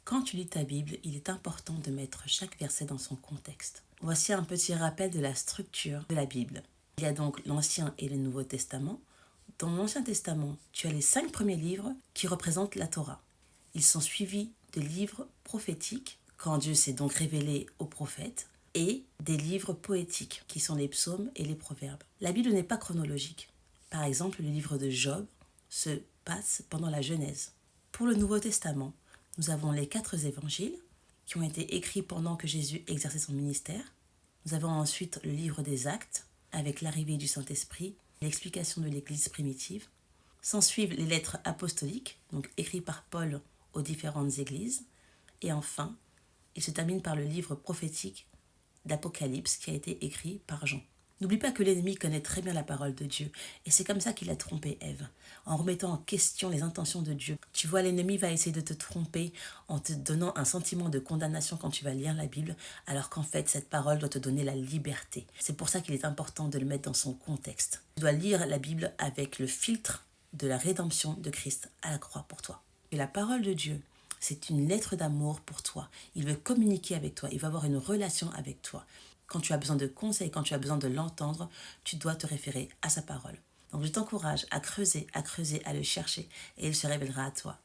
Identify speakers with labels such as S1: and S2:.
S1: Quand tu lis ta Bible, il est important de mettre chaque verset dans son contexte. Voici un petit rappel de la structure de la Bible. Il y a donc l'Ancien et le Nouveau Testament. Dans l'Ancien Testament, tu as les 5 premiers livres qui représentent la Torah. Ils sont suivis de livres prophétiques, quand Dieu s'est donc révélé aux prophètes, et des livres poétiques, qui sont les psaumes et les proverbes. La Bible n'est pas chronologique. Par exemple, le livre de Job se passe pendant la Genèse. Pour le Nouveau Testament, nous avons les 4 évangiles qui ont été écrits pendant que Jésus exerçait son ministère. Nous avons ensuite le livre des Actes, avec l'arrivée du Saint-Esprit, l'explication de l'Église primitive. S'en suivent les lettres apostoliques, donc écrites par Paul aux différentes églises. Et enfin, il se termine par le livre prophétique d'Apocalypse qui a été écrit par Jean. N'oublie pas que l'ennemi connaît très bien la parole de Dieu, et c'est comme ça qu'il a trompé Ève, en remettant en question les intentions de Dieu. Tu vois, l'ennemi va essayer de te tromper en te donnant un sentiment de condamnation quand tu vas lire la Bible, alors qu'en fait, cette parole doit te donner la liberté. C'est pour ça qu'il est important de le mettre dans son contexte. Tu dois lire la Bible avec le filtre de la rédemption de Christ à la croix pour toi. Et la parole de Dieu, c'est une lettre d'amour pour toi. Il veut communiquer avec toi, il va avoir une relation avec toi. Quand tu as besoin de conseils, quand tu as besoin de l'entendre, tu dois te référer à sa parole. Donc je t'encourage à creuser, à le chercher et il se révélera à toi.